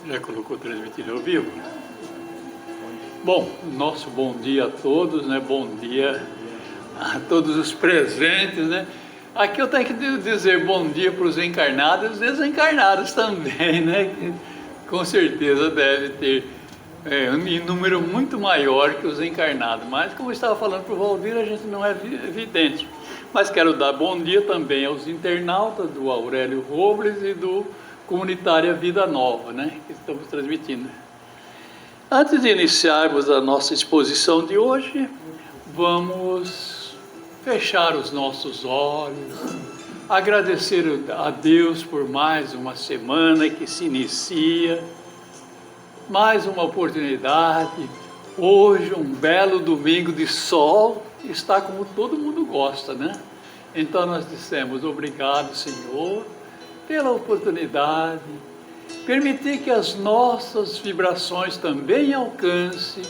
Já colocou transmitido ao vivo? Bom, nosso bom dia a todos, né? Bom dia a todos os presentes, né? Aqui eu tenho que dizer bom dia para os encarnados e os desencarnados também, né? Que, com certeza deve ter um número muito maior que os encarnados, mas como eu estava falando para o Valdir, a gente não é evidente. Mas quero dar bom dia também aos internautas do Aurélio Robles e do Comunitária Vida Nova, né? Que estamos transmitindo. Antes de iniciarmos a nossa exposição de hoje, vamos fechar os nossos olhos, agradecer a Deus por mais uma semana que se inicia, mais uma oportunidade. Hoje, um belo domingo de sol, está como todo mundo gosta, né? Então nós dissemos obrigado, Senhor, pela oportunidade, permitir que as nossas vibrações também alcancem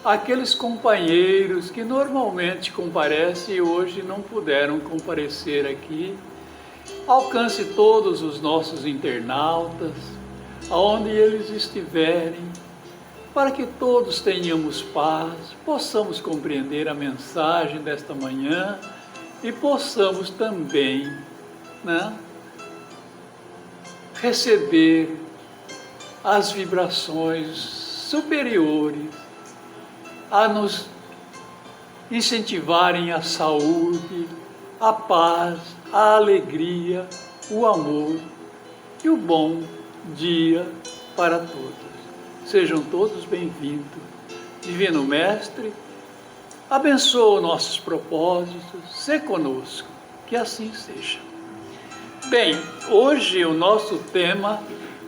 aqueles companheiros que normalmente comparecem e hoje não puderam comparecer aqui. Alcance todos os nossos internautas, aonde eles estiverem, para que todos tenhamos paz, possamos compreender a mensagem desta manhã e possamos também, né, receber as vibrações superiores a nos incentivarem a saúde, a paz, a alegria, o amor e o bom dia para todos. Sejam todos bem-vindos. Divino Mestre, abençoa nossos propósitos, sê conosco, que assim seja. Bem, hoje o nosso tema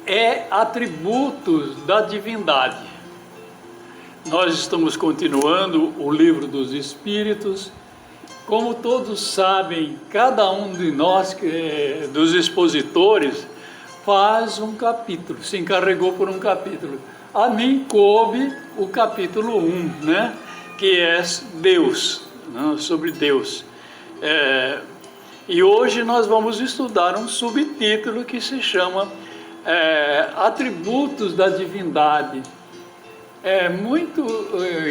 é atributos da divindade. Nós estamos continuando o Livro dos Espíritos. Como todos sabem, cada um de nós, dos expositores, faz um capítulo, se encarregou por um capítulo. A mim coube o capítulo 1, né? Que é Deus, né? Sobre Deus. E hoje nós vamos estudar um subtítulo que se chama Atributos da Divindade. É muito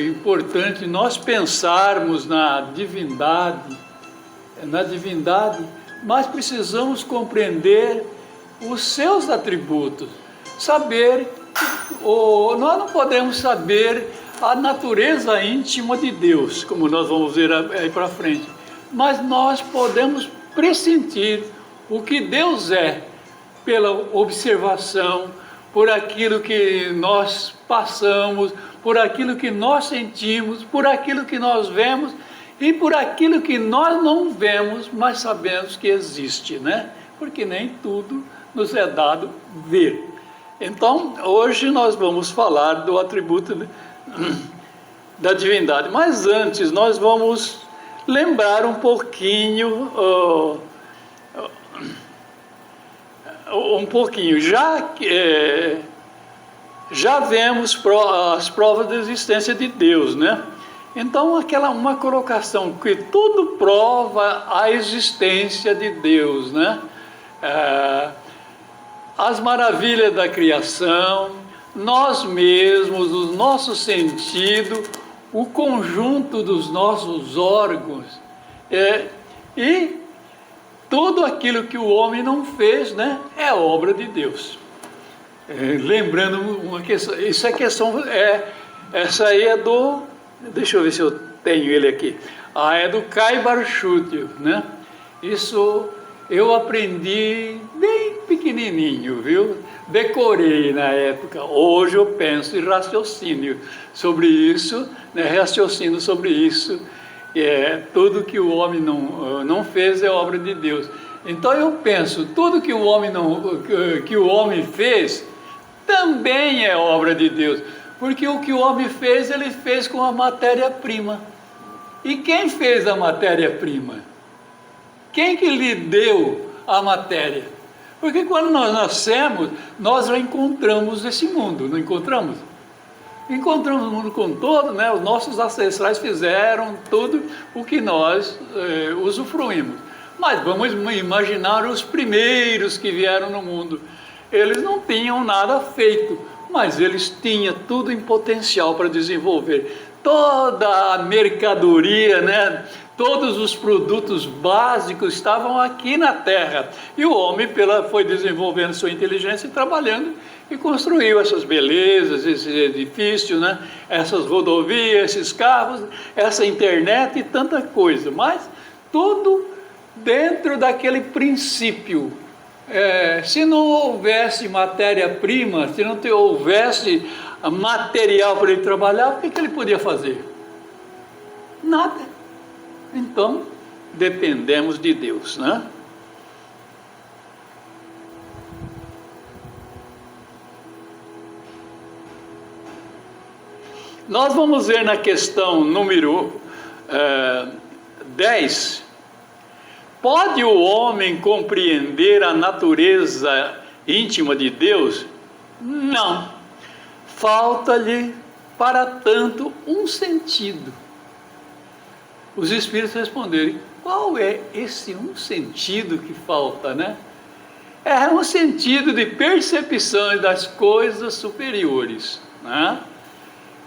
importante nós pensarmos na divindade, mas precisamos compreender os seus atributos, saber, nós não podemos saber a natureza íntima de Deus, como nós vamos ver aí para frente, mas nós podemos pressentir o que Deus é pela observação, por aquilo que nós passamos, por aquilo que nós sentimos, por aquilo que nós vemos e por aquilo que nós não vemos, mas sabemos que existe, né? Porque nem tudo nos é dado ver. Então, hoje nós vamos falar do atributo da divindade, mas antes nós vamos lembrar um pouquinho, já vemos as provas da existência de Deus, né? Então, uma colocação que tudo prova a existência de Deus, né? As maravilhas da criação, nós mesmos, os nossos sentidos, o conjunto dos nossos órgãos, e tudo aquilo que o homem não fez, né, é obra de Deus. Lembrando uma questão, essa aí é do, deixa eu ver se eu tenho ele aqui, é do Kai Barchútio, né? Isso eu aprendi bem pequenininho, viu? Decorei na época. Hoje eu penso e raciocínio sobre isso, né? Raciocínio sobre isso. Tudo que o homem não fez é obra de Deus. Então eu penso, tudo que o homem fez também é obra de Deus, porque o que o homem fez, ele fez com a matéria-prima. E quem fez a matéria-prima? Quem que lhe deu a matéria? Porque quando nós nascemos, nós já encontramos esse mundo, não encontramos? Encontramos o mundo como todo, né? Os nossos ancestrais fizeram tudo o que nós usufruímos. Mas vamos imaginar os primeiros que vieram no mundo. Eles não tinham nada feito, mas eles tinham tudo em potencial para desenvolver. Toda a mercadoria, né? Todos os produtos básicos estavam aqui na Terra. E o homem foi desenvolvendo sua inteligência e trabalhando e construiu essas belezas, esses edifícios, né? Essas rodovias, esses carros, essa internet e tanta coisa. Mas tudo dentro daquele princípio. Se não houvesse matéria-prima, se não houvesse material para ele trabalhar, o que ele podia fazer? Nada. Então, dependemos de Deus, né? Nós vamos ver na questão número 10. Pode o homem compreender a natureza íntima de Deus? Não. Falta-lhe, para tanto, um sentido. Os Espíritos responderam: qual é esse um sentido que falta, né? É um sentido de percepção das coisas superiores, né?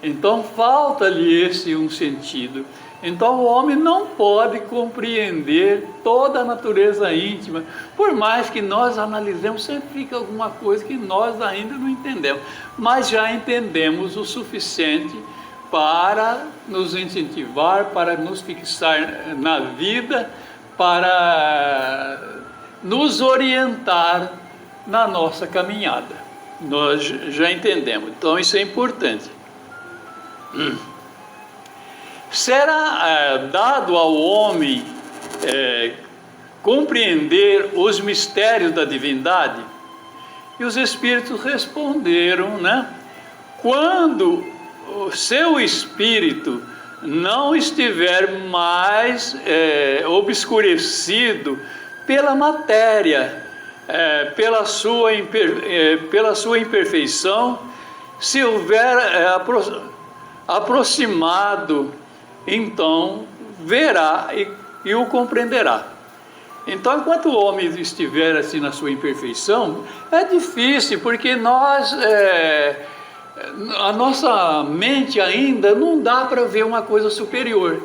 Então falta-lhe esse um sentido. Então o homem não pode compreender toda a natureza íntima. Por mais que nós analisemos, sempre fica alguma coisa que nós ainda não entendemos. Mas já entendemos o suficiente para nos incentivar, para nos fixar na vida, para nos orientar na nossa caminhada. Nós já entendemos. Então isso é importante. Será dado ao homem compreender os mistérios da divindade? E os Espíritos responderam, né? Quando o seu espírito não estiver mais obscurecido pela matéria, pela sua imperfeição, se houver aproximado, então verá e o compreenderá. Então, enquanto o homem estiver assim na sua imperfeição, é difícil, porque a nossa mente ainda não dá para ver uma coisa superior.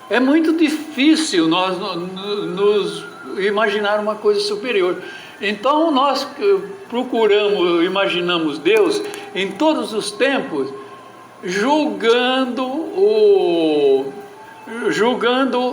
É muito difícil nós nos imaginar uma coisa superior. Então nós imaginamos Deus em todos os tempos, julgando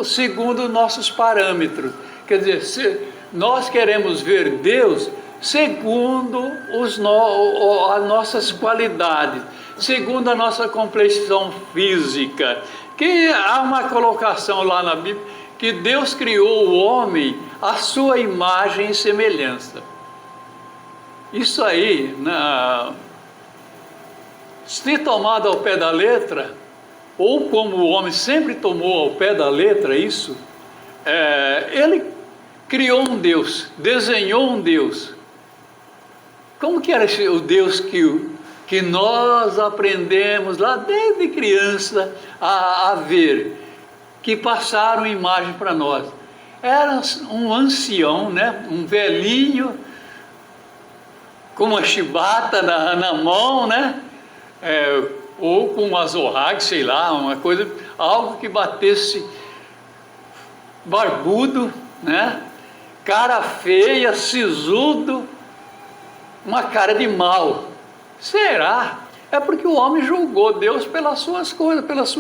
segundo nossos parâmetros. Quer dizer, se nós queremos ver Deus segundo as nossas qualidades, segundo a nossa complexão física, que há uma colocação lá na Bíblia, que Deus criou o homem à sua imagem e semelhança. Isso aí, se tomado ao pé da letra, ou como o homem sempre tomou ao pé da letra isso, ele criou um Deus, desenhou um Deus. Como que era o Deus que nós aprendemos lá desde criança a ver, que passaram imagem para nós? Era um ancião, né? Um velhinho, com uma chibata na mão, né? Ou com um azorrague, sei lá, uma coisa, algo que batesse, barbudo, né? Cara feia, sisudo, uma cara de mal. Será? É porque o homem julgou Deus pelas suas coisas, pelas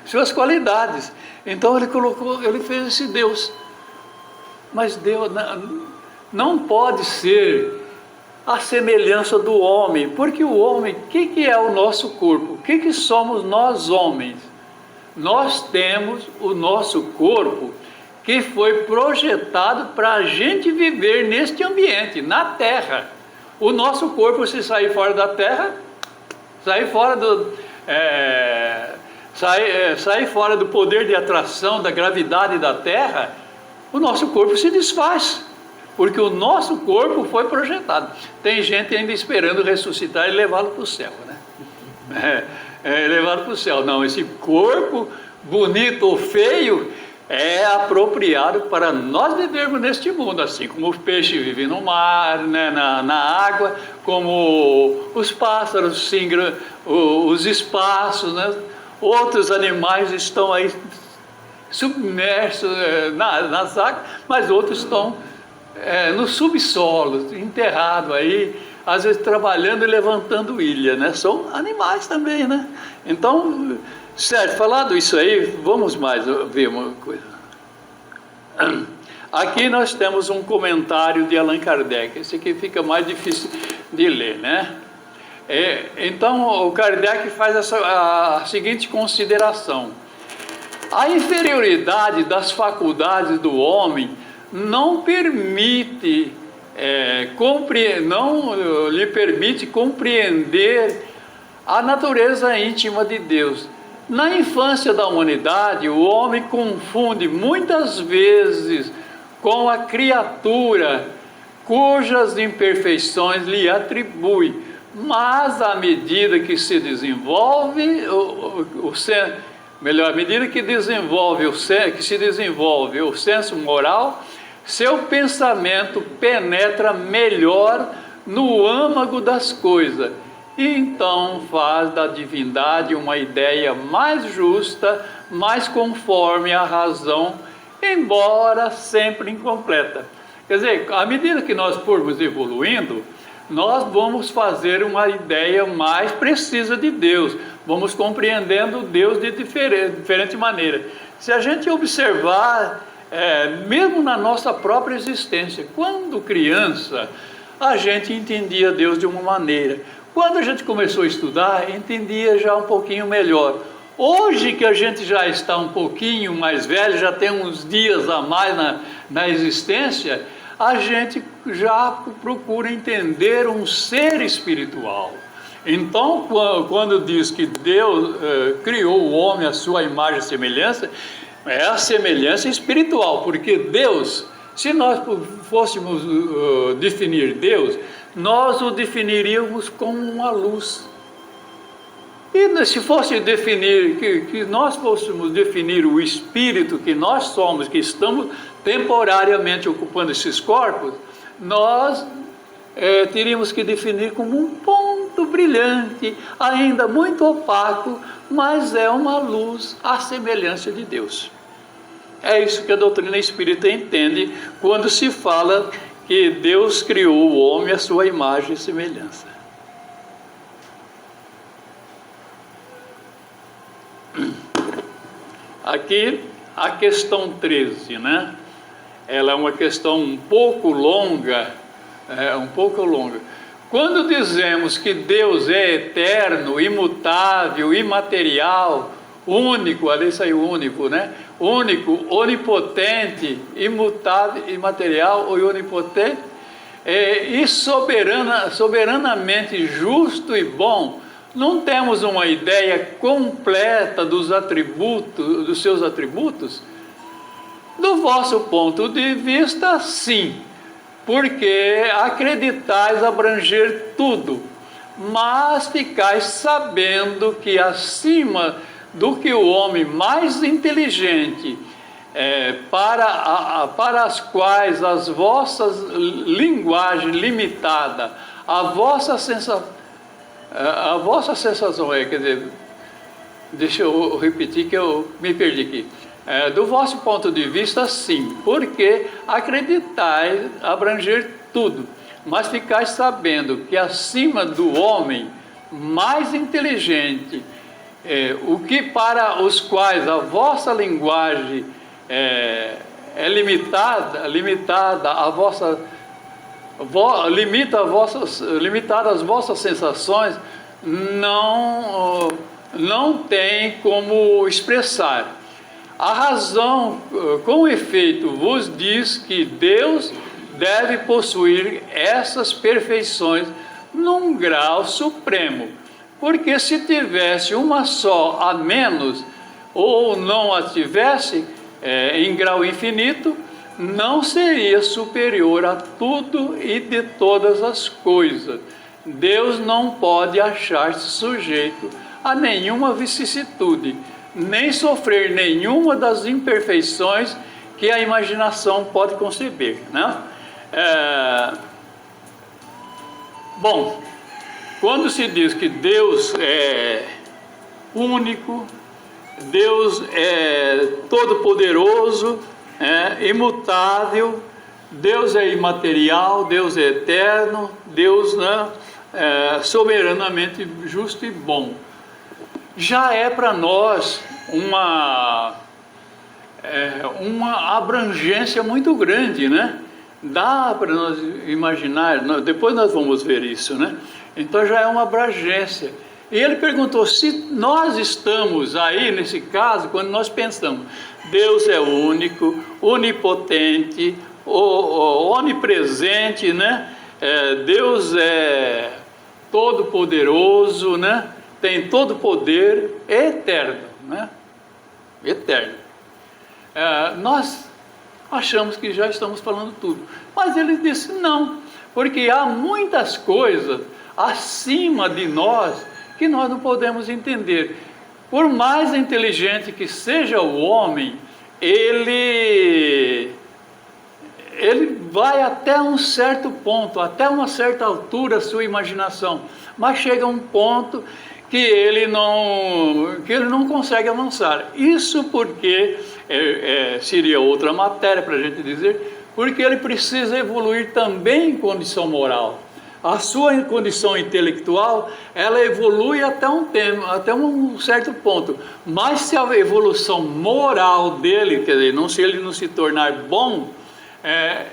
suas qualidades. Então ele fez esse Deus. Mas Deus não pode ser a semelhança do homem, porque o homem, o que é o nosso corpo? O que somos nós homens? Nós temos o nosso corpo que foi projetado para a gente viver neste ambiente, na Terra. O nosso corpo, se sair fora da Terra, sair fora do poder de atração, da gravidade da Terra, o nosso corpo se desfaz, porque o nosso corpo foi projetado. Tem gente ainda esperando ressuscitar e levá-lo para o céu, né? Levá-lo para o céu. Não, esse corpo, bonito ou feio, é apropriado para nós vivermos neste mundo, assim como os peixes vivem no mar, né, na água, como os pássaros, os espaços, né, outros animais estão aí submersos nas águas, mas outros estão no subsolo, enterrados aí, às vezes trabalhando e levantando ilha, né? São animais também, né? Então, certo, falado isso aí, vamos mais ver uma coisa. Aqui nós temos um comentário de Allan Kardec, esse aqui fica mais difícil de ler, né? Então, o Kardec faz a seguinte consideração: a inferioridade das faculdades do homem não lhe permite compreender a natureza íntima de Deus. Na infância da humanidade, o homem confunde muitas vezes com a criatura cujas imperfeições lhe atribui, mas à medida que se desenvolve à medida que se desenvolve o senso moral, seu pensamento penetra melhor no âmago das coisas, e então faz da divindade uma ideia mais justa, mais conforme à razão, embora sempre incompleta. Quer dizer, à medida que nós formos evoluindo, nós vamos fazer uma ideia mais precisa de Deus, vamos compreendendo Deus de diferente maneira. Se a gente observar, mesmo na nossa própria existência, quando criança, a gente entendia Deus de uma maneira. Quando a gente começou a estudar, entendia já um pouquinho melhor. Hoje que a gente já está um pouquinho mais velho, já tem uns dias a mais na existência, a gente já procura entender um ser espiritual. Então, quando diz que Deus criou o homem à sua imagem e semelhança, é a semelhança espiritual, porque Deus, se nós fôssemos definir Deus, nós o definiríamos como uma luz. E se fosse definir, que nós fôssemos definir o espírito que nós somos, que estamos temporariamente ocupando esses corpos, nós teríamos que definir como um ponto brilhante, ainda muito opaco, mas é uma luz à semelhança de Deus. É isso que a doutrina espírita entende quando se fala que Deus criou o homem à sua imagem e semelhança. Aqui a questão 13, né? Ela é uma questão um pouco longa. Quando dizemos que Deus é eterno, imutável, imaterial, único, ali saiu único, né? Único, onipotente, imutável, imaterial ou onipotente, e soberanamente justo e bom, não temos uma ideia completa dos seus atributos? Do vosso ponto de vista, sim, porque acreditais abranger tudo, mas ficais sabendo que acima do que o homem mais inteligente, para as quais as vossas linguagem limitada, a vossa sensação, quer dizer, deixa eu repetir que eu me perdi aqui. Do vosso ponto de vista, sim, porque acreditais abranger tudo, mas ficais sabendo que acima do homem mais inteligente, o que para os quais a vossa linguagem é limitada a vossa limitada às vossas sensações, não tem como expressar. A razão, com efeito, vos diz que Deus deve possuir essas perfeições num grau supremo, porque se tivesse uma só a menos, ou não a tivesse em grau infinito, não seria superior a tudo e de todas as coisas. Deus não pode achar-se sujeito a nenhuma vicissitude, nem sofrer nenhuma das imperfeições que a imaginação pode conceber, né? Bom, quando se diz que Deus é único, Deus é todo-poderoso, imutável, Deus é imaterial, Deus é eterno, Deus, né, é soberanamente justo e bom. Já é para nós uma abrangência muito grande, né? Dá para nós imaginar, depois nós vamos ver isso, né? Então já é uma abrangência. E ele perguntou se nós estamos aí, nesse caso, quando nós pensamos, Deus é único, onipotente, onipresente, né? Deus é todo-poderoso, né? Tem todo poder, é eterno, né? Eterno. Nós achamos que já estamos falando tudo, mas ele disse não, porque há muitas coisas acima de nós que nós não podemos entender. Por mais inteligente que seja o homem, ele vai até um certo ponto, até uma certa altura a sua imaginação, mas chega um ponto que ele não consegue avançar. Isso porque seria outra matéria para a gente dizer, porque ele precisa evoluir também em condição moral. A sua condição intelectual, ela evolui até um certo ponto, mas se a evolução moral dele, quer dizer, se ele não se tornar bom,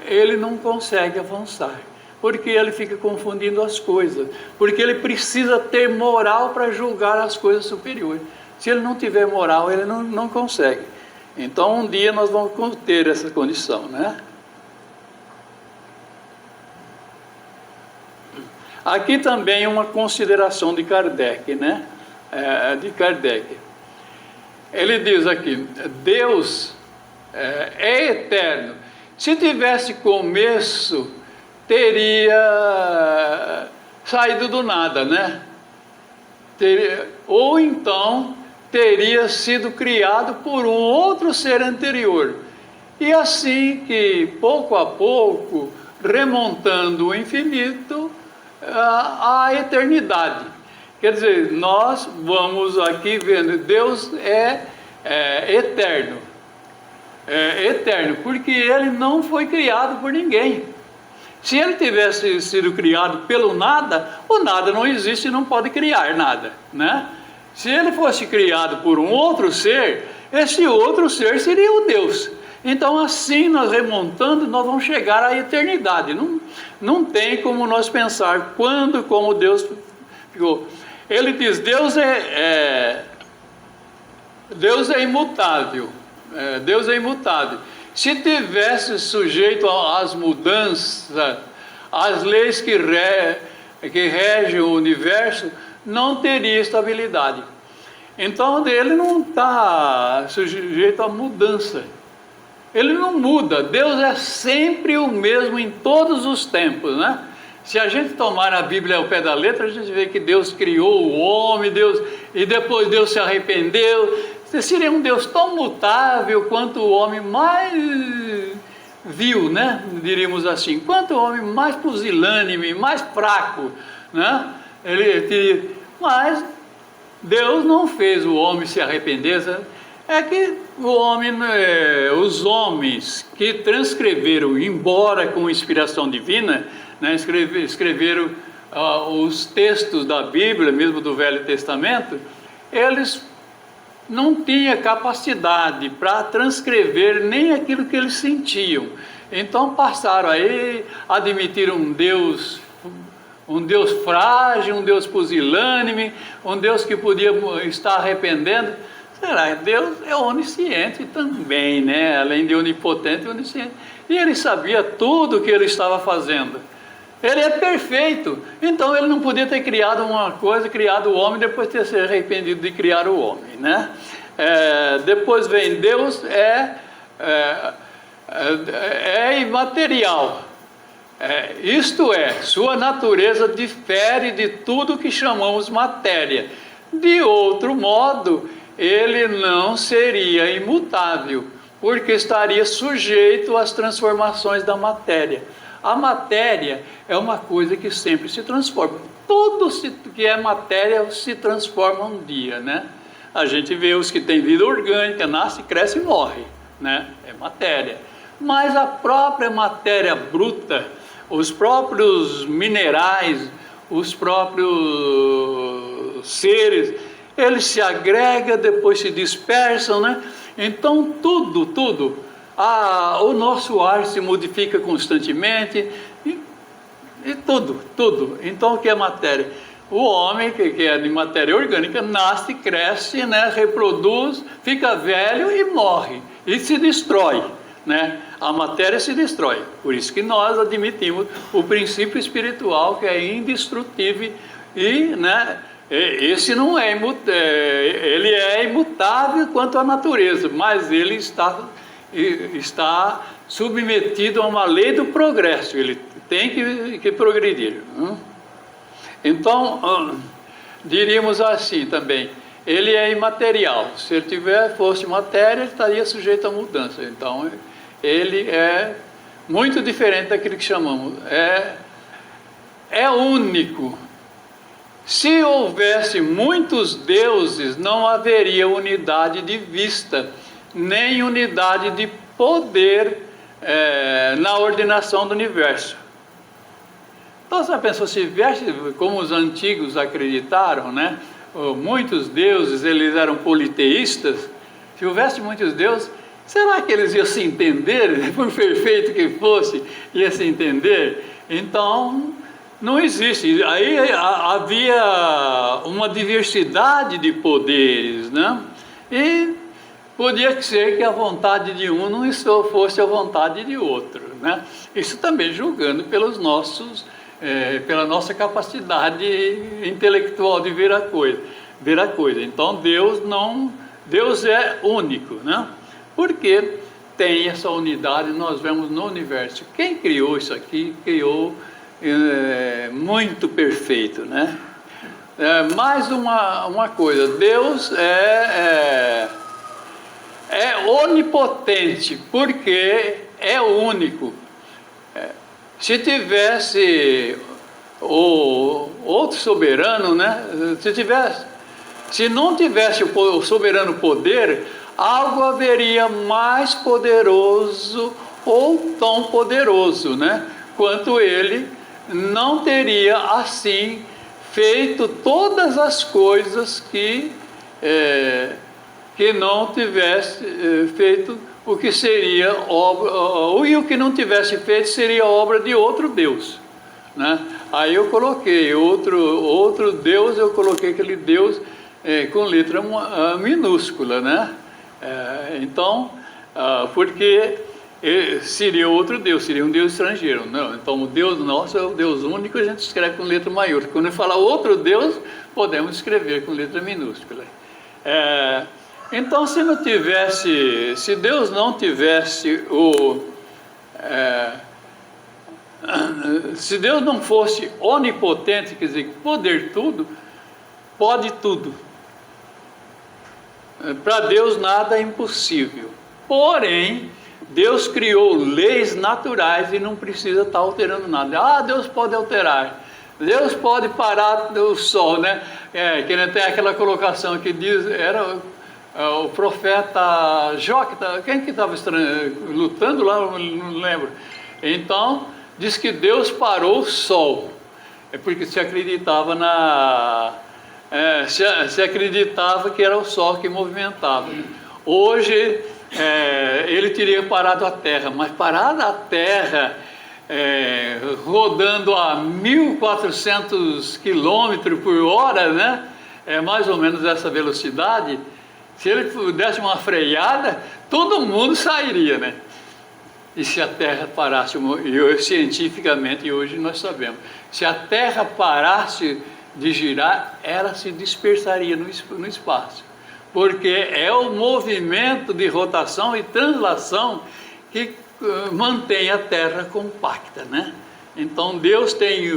ele não consegue avançar, porque ele fica confundindo as coisas, porque ele precisa ter moral para julgar as coisas superiores. Se ele não tiver moral, ele não consegue. Então um dia nós vamos ter essa condição, né? Aqui também uma consideração de Kardec, né? De Kardec. Ele diz aqui, Deus é eterno. Se tivesse começo, teria saído do nada, né? Ou então teria sido criado por um outro ser anterior. E assim que, pouco a pouco, remontando o infinito, a eternidade. Quer dizer, nós vamos aqui vendo, Deus é eterno. Eterno, porque ele não foi criado por ninguém. Se ele tivesse sido criado pelo nada, o nada não existe e não pode criar nada, né? Se ele fosse criado por um outro ser, esse outro ser seria o Deus. Então assim, nós remontando, nós vamos chegar à eternidade. Não tem como nós pensar quando, como Deus ficou. Ele diz, Deus é imutável. Deus é imutável. Se tivesse sujeito às mudanças, às leis que regem o universo, não teria estabilidade. Então ele não está sujeito à mudança. Ele não muda. Deus é sempre o mesmo em todos os tempos, né? Se a gente tomar a Bíblia ao pé da letra, a gente vê que Deus criou o homem, e depois Deus se arrependeu. Seria um Deus tão mutável quanto o homem mais vil, né? Diríamos assim. Quanto o homem mais pusilânime, mais fraco, né? Mas Deus não fez o homem se arrepender. É que os homens que transcreveram, embora com inspiração divina, né, escreveram os textos da Bíblia, mesmo do Velho Testamento, eles não tinham capacidade para transcrever nem aquilo que eles sentiam. Então passaram aí, admitiram um Deus frágil, um Deus pusilânime, um Deus que podia estar arrependendo. Será? Deus é onisciente também, né? Além de onipotente, onisciente. E ele sabia tudo o que ele estava fazendo. Ele é perfeito. Então ele não podia ter criado uma coisa, criado o homem, depois ter se arrependido de criar o homem, né? Depois vem Deus, é imaterial. Isto é, sua natureza difere de tudo que chamamos matéria. De outro modo, ele não seria imutável, porque estaria sujeito às transformações da matéria. A matéria é uma coisa que sempre se transforma. Tudo que é matéria se transforma um dia, né? A gente vê os que têm vida orgânica, nasce, cresce e morre, né? É matéria. Mas a própria matéria bruta, os próprios minerais, os próprios seres, eles se agregam, depois se dispersam, né? Então tudo, o nosso ar se modifica constantemente e tudo. Então o que é matéria? O homem, que é de matéria orgânica, nasce, cresce, né? Reproduz, fica velho e morre, e se destrói, né? A matéria se destrói. Por isso que nós admitimos o princípio espiritual, que é indestrutível, e, né, esse não é ele é imutável quanto à natureza, mas ele está submetido a uma lei do progresso, ele tem que progredir. Então, diríamos assim também, ele é imaterial. Se ele fosse matéria, ele estaria sujeito à mudança. Então, ele é muito diferente daquilo que chamamos. É único. Se houvesse muitos deuses, não haveria unidade de vista, nem unidade de poder na ordenação do universo. Então, você pensou, se viesse, como os antigos acreditaram, né? Muitos deuses, eles eram politeístas. Se houvesse muitos deuses, será que eles iam se entender? Por perfeito que fosse, ia se entender? Então, não existe. Aí havia uma diversidade de poderes, né? E podia ser que a vontade de um não fosse a vontade de outro, né? Isso também julgando pela nossa capacidade intelectual de ver a coisa. Então Deus é único, né? Porque tem essa unidade, nós vemos no universo. Quem criou isso aqui, criou muito perfeito, né? Mais uma coisa, Deus é onipotente, porque é único. Se tivesse outro soberano, né? Se não tivesse o soberano poder, algo haveria mais poderoso ou tão poderoso, né? Quanto ele, não teria assim feito todas as coisas que não tivesse feito o que seria obra, e o que não tivesse feito seria obra de outro Deus, né? Aí eu coloquei outro Deus, eu coloquei aquele Deus com letra minúscula, né? Então, porque seria outro Deus, seria um Deus estrangeiro, não? Então o Deus nosso é o Deus único, a gente escreve com letra maiúscula. Quando eu falar outro Deus, podemos escrever com letra minúscula. Então, se Deus não tivesse se Deus não fosse onipotente, quer dizer, poder tudo, pode tudo. Para Deus nada é impossível. Porém, Deus criou leis naturais e não precisa estar alterando nada. Deus pode alterar. Deus pode parar o sol, né? Que não tem aquela colocação que diz, era o profeta Jó, quem que estava lutando lá, não lembro. Então, diz que Deus parou o sol. É porque se acreditava se acreditava que era o sol que movimentava. Hoje, ele teria parado a Terra, mas parada a Terra, rodando a 1.400 km por hora, né? É mais ou menos essa velocidade. Se ele desse uma freada, todo mundo sairia, né? E se a Terra parasse, cientificamente, e hoje nós sabemos, se a Terra parasse de girar, ela se dispersaria no espaço. Porque é o movimento de rotação e translação que mantém a Terra compacta, né? Então Deus tem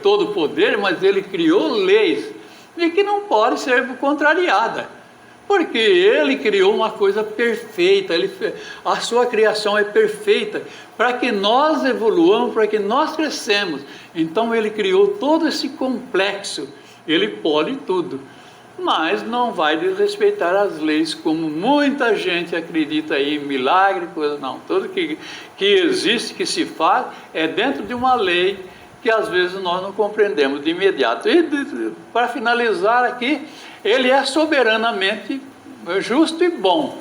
todo o poder, mas Ele criou leis e que não pode ser contrariada. Porque Ele criou uma coisa perfeita, a sua criação é perfeita, para que nós evoluamos, para que nós crescemos. Então Ele criou todo esse complexo, Ele pode tudo, mas não vai desrespeitar as leis, como muita gente acredita aí em milagre, coisa não. Tudo que existe, que se faz, é dentro de uma lei que às vezes nós não compreendemos de imediato. E para finalizar aqui, Ele é soberanamente justo e bom.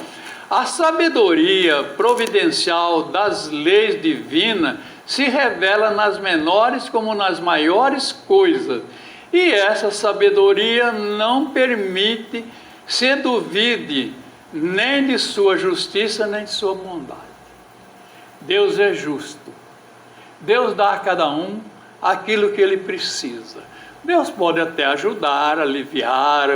A sabedoria providencial das leis divinas se revela nas menores como nas maiores coisas. E essa sabedoria não permite se duvide nem de sua justiça, nem de sua bondade. Deus é justo. Deus dá a cada um aquilo que ele precisa. Deus pode até ajudar, aliviar,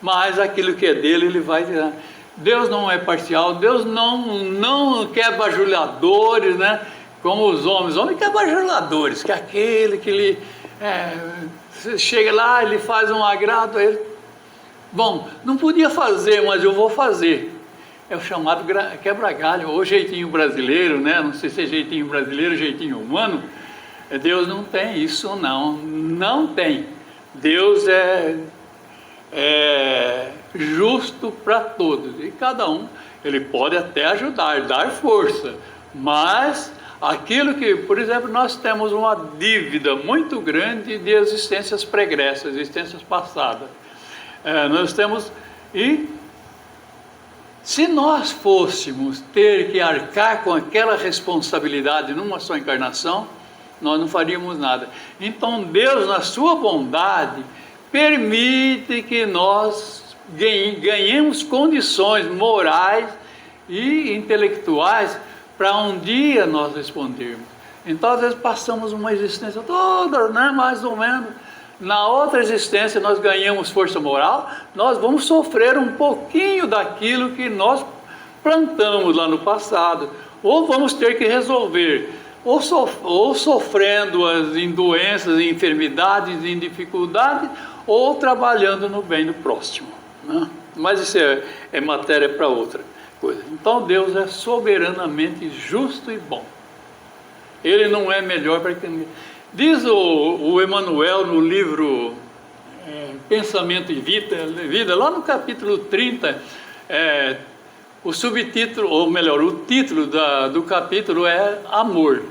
mas aquilo que é dele, ele vai tirar. Deus não é parcial, Deus não quer bajuladores, né? Como os homens querem bajuladores, que é aquele que ele chega lá, ele faz um agrado a ele. Bom, não podia fazer, mas eu vou fazer. É o chamado quebra-galho, ou jeitinho brasileiro, né? Não sei se é jeitinho brasileiro, jeitinho humano. Deus não tem isso, não tem. Deus é justo para todos, e cada um, ele pode até ajudar, dar força, mas aquilo que, por exemplo, nós temos uma dívida muito grande de existências pregressas, existências passadas, nós temos, e se nós fôssemos ter que arcar com aquela responsabilidade numa só encarnação, nós não faríamos nada. Então Deus, na sua bondade, permite que nós ganhemos condições morais e intelectuais para um dia nós respondermos. Então às vezes passamos uma existência toda, né, mais ou menos. Na outra existência nós ganhamos força moral, nós vamos sofrer um pouquinho daquilo que nós plantamos lá no passado, ou vamos ter que resolver, ou sofrendo em doenças, em enfermidades, em dificuldades, ou trabalhando no bem do próximo, né? Mas isso é matéria para outra coisa. Então Deus é soberanamente justo e bom. Ele não é melhor para quem... Diz o Emmanuel no livro Pensamento e Vida, lá no capítulo 30, o subtítulo, ou melhor, o título do capítulo é Amor.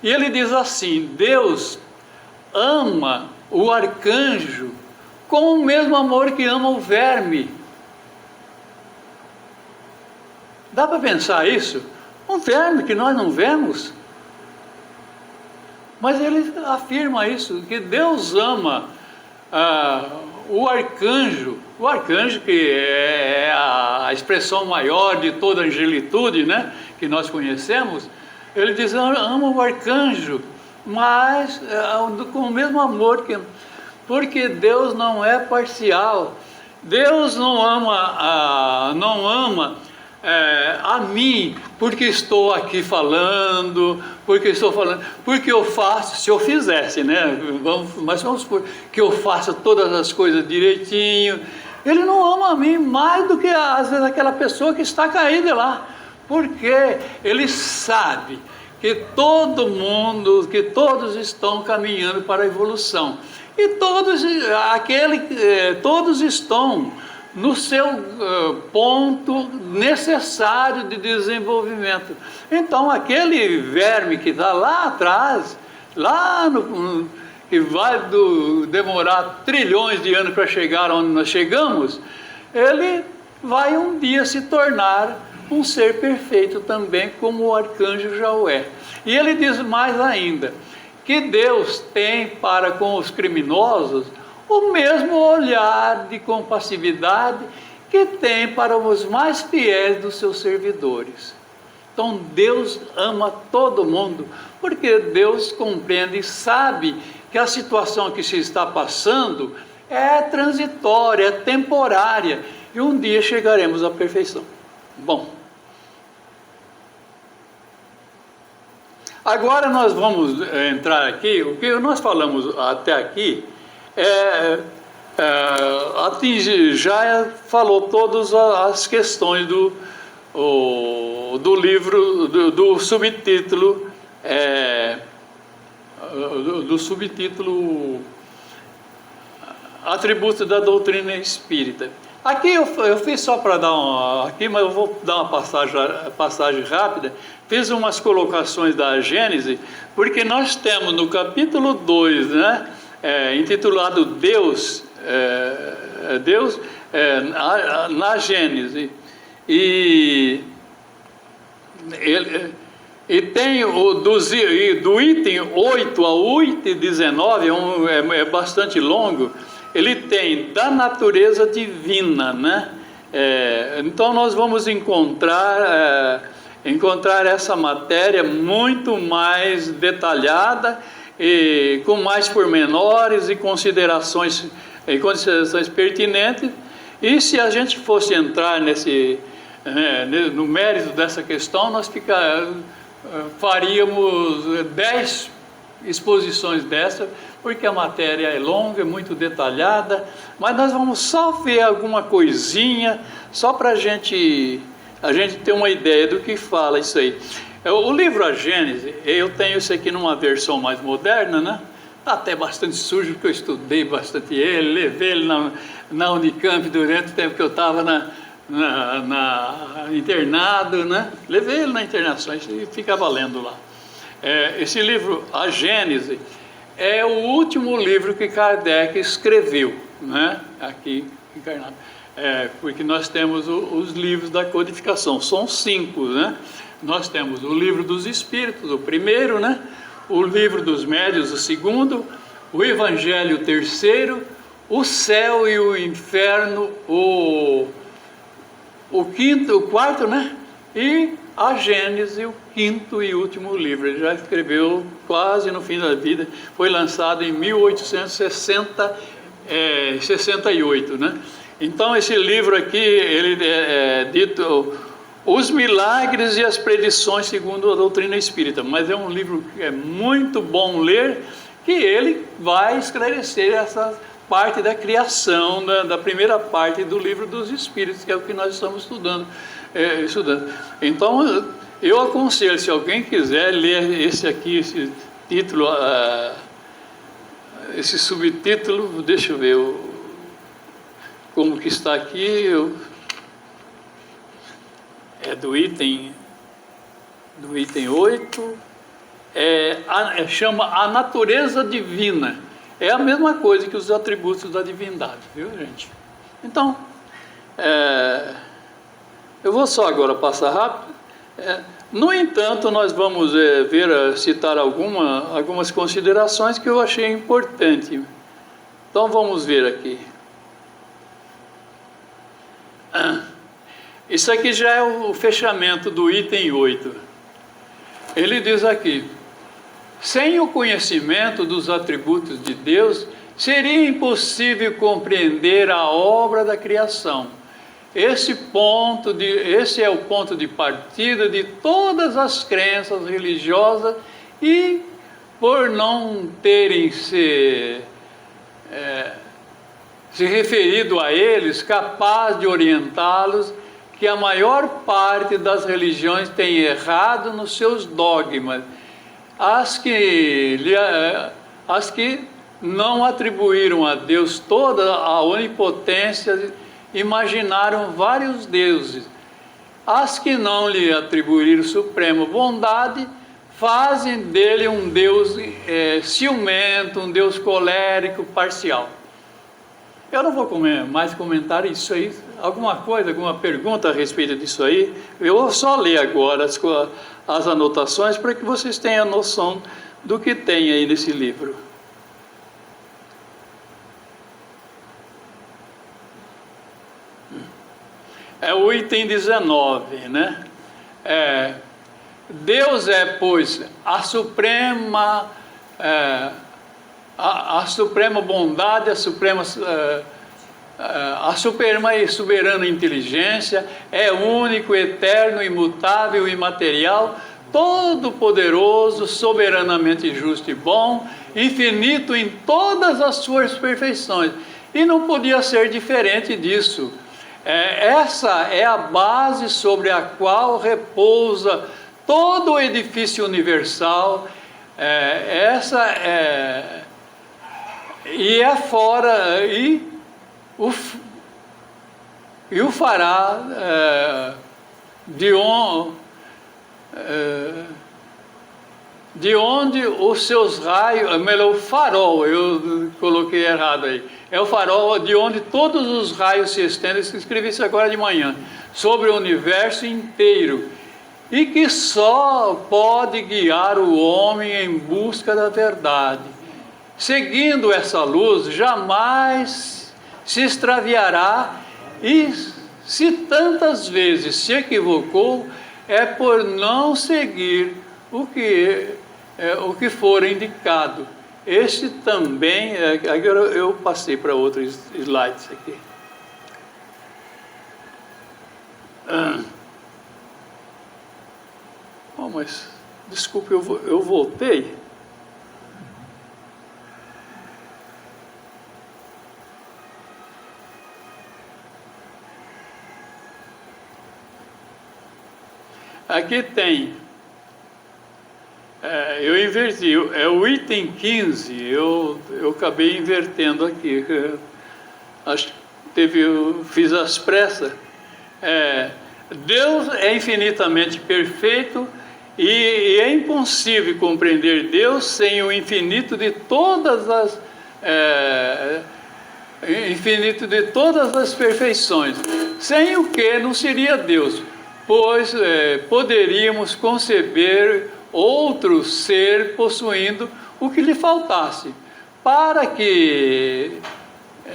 E ele diz assim: Deus ama o arcanjo com o mesmo amor que ama o verme. Dá para pensar isso? Um verme que nós não vemos. Mas ele afirma isso, que Deus ama o arcanjo que é a expressão maior de toda a angelitude, né, que nós conhecemos. Ele diz: ama o arcanjo, mas com o mesmo amor, porque Deus não é parcial. Deus não ama a mim porque estou aqui falando, porque eu faço, se eu fizesse, né? Mas vamos supor que eu faça todas as coisas direitinho. Ele não ama a mim mais do que às vezes aquela pessoa que está caída lá, porque ele sabe que todos estão caminhando para a evolução, e todos estão no seu ponto necessário de desenvolvimento. Então aquele verme que está lá atrás, que vai demorar trilhões de anos para chegar onde nós chegamos, ele vai um dia se tornar um ser perfeito também, como o arcanjo já o é. E ele diz mais ainda, que Deus tem para com os criminosos o mesmo olhar de compassividade que tem para os mais fiéis dos seus servidores. Então Deus ama todo mundo, porque Deus compreende e sabe que a situação que se está passando é transitória, é temporária, e um dia chegaremos à perfeição. Bom, agora nós vamos entrar aqui. O que nós falamos até aqui já falou todas as questões do livro, do subtítulo, Atributos da Doutrina Espírita. Aqui eu fiz só para dar mas eu vou dar uma passagem rápida. Fiz umas colocações da Gênesis, porque nós temos no capítulo 2, né, intitulado Deus, na Gênesis, e tem do item 8 ao item 19, é bastante longo. Ele tem da natureza divina, né? Então nós vamos encontrar essa matéria muito mais detalhada, e com mais pormenores e considerações pertinentes. E se a gente fosse entrar no mérito dessa questão, nós faríamos 10 exposições dessa, porque a matéria é longa, é muito detalhada, mas nós vamos só ver alguma coisinha, só para a gente ter uma ideia do que fala isso aí. O livro A Gênese, eu tenho isso aqui numa versão mais moderna, né? Está até bastante sujo, porque eu estudei bastante ele, levei ele na Unicamp durante o tempo que eu estava internado, né? Levei ele na internação e ficava lendo lá. Esse livro, A Gênese, é o último livro que Kardec escreveu, né? Aqui encarnado. Porque nós temos os livros da codificação, são 5, né? Nós temos o livro dos Espíritos, o primeiro, né? O livro dos Médiuns, o segundo, o Evangelho, o terceiro, o Céu e o Inferno, o quinto, o quarto, né? E a Gênese, o quinto e último livro. Ele já escreveu quase no fim da vida, foi lançado em 1868, né? Então esse livro aqui, ele é dito Os Milagres e as Predições segundo a Doutrina Espírita, mas é um livro que é muito bom ler, que ele vai esclarecer essa parte da criação, da primeira parte do livro dos Espíritos, que é o que nós estamos estudando. Então, eu aconselho, se alguém quiser ler esse título, esse subtítulo, deixa eu ver como que está aqui, é do item 8, chama A Natureza Divina. É a mesma coisa que os atributos da divindade, viu, gente? Então, eu vou só agora passar rápido. No entanto, nós vamos citar algumas considerações que eu achei importante. Então, vamos ver aqui. Isso aqui já é o fechamento do item 8. Ele diz aqui: sem o conhecimento dos atributos de Deus, seria impossível compreender a obra da criação. Esse é o ponto de partida de todas as crenças religiosas, e por não terem se referido a eles, capaz de orientá-los, que a maior parte das religiões tem errado nos seus dogmas. As que não atribuíram a Deus toda a onipotência, imaginaram vários deuses. As que não lhe atribuíram suprema bondade, fazem dele um Deus ciumento, um Deus colérico, parcial. Eu não vou mais comentar isso aí. Alguma pergunta a respeito disso aí? Eu vou só ler agora as anotações para que vocês tenham noção do que tem aí nesse livro. É o item 19, né? Deus pois, a suprema bondade, a suprema e soberana inteligência, é único, eterno, imutável, imaterial, todo-poderoso, soberanamente justo e bom, infinito em todas as suas perfeições. E não podia ser diferente disso. Essa é a base sobre a qual repousa todo o edifício universal. E é fora, e o fará de onde os seus raios, melhor, o farol, eu coloquei errado aí, é o farol de onde todos os raios se estendem, escrevi isso agora de manhã, sobre o universo inteiro, e que só pode guiar o homem em busca da verdade. Seguindo essa luz, jamais se extraviará, e se tantas vezes se equivocou, é por não seguir o que for indicado. Este também, agora eu passei para outros slides aqui. Mas, desculpe, eu voltei. Aqui tem, eu inverti, é o item 15, eu acabei invertendo aqui, fiz as pressas. Deus é infinitamente perfeito e é impossível compreender Deus sem o infinito de todas as perfeições, sem o que não seria Deus, pois poderíamos conceber outro ser possuindo o que lhe faltasse. Para que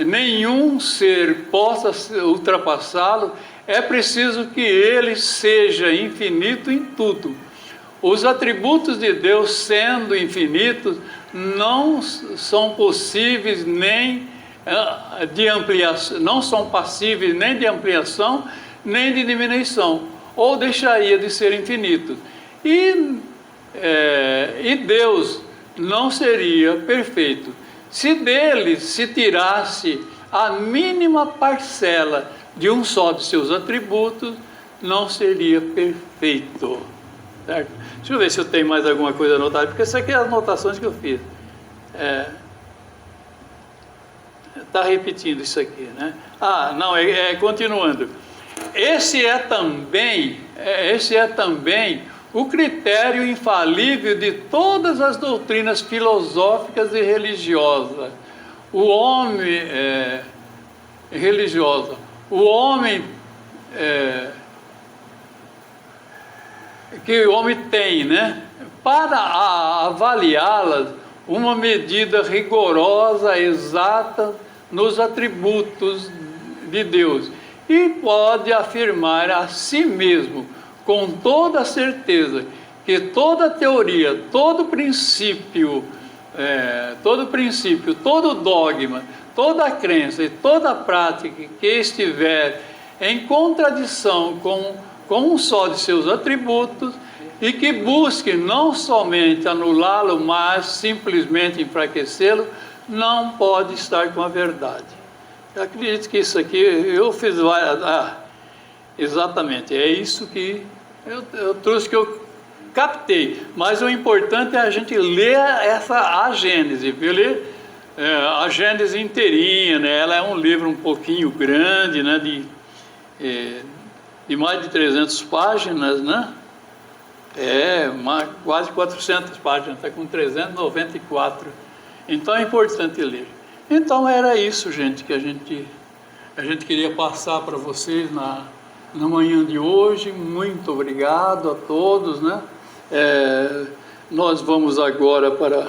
nenhum ser possa ultrapassá-lo, é preciso que ele seja infinito em tudo. Os atributos de Deus, sendo infinitos, não são possíveis nem de ampliação, não são passíveis nem de ampliação, nem de diminuição, ou deixaria de ser infinito. E Deus não seria perfeito. Se dele se tirasse a mínima parcela de um só de seus atributos, não seria perfeito. Certo? Deixa eu ver se eu tenho mais alguma coisa anotada, porque isso aqui é as anotações que eu fiz. Está repetindo isso aqui, né? Não, continuando. Esse é também o critério infalível de todas as doutrinas filosóficas e religiosas. O homem que o homem tem, né? Para avaliá-las, uma medida rigorosa, exata nos atributos de Deus, e pode afirmar a si mesmo com toda certeza que toda teoria, todo princípio, todo dogma, toda crença e toda prática que estiver em contradição com um só de seus atributos e que busque não somente anulá-lo, mas simplesmente enfraquecê-lo, não pode estar com a verdade. Eu acredito que isso aqui, eu fiz várias... exatamente, é isso que eu trouxe, que eu captei. Mas o importante é a gente ler a Gênese, viu? Ler a Gênese inteirinha, né? Ela é um livro um pouquinho grande, né? De mais de 300 páginas, né? Quase 400 páginas, está com 394. Então é importante ler. Então era isso, gente, que a gente queria passar para vocês na manhã de hoje. Muito obrigado a todos, né? Nós vamos agora para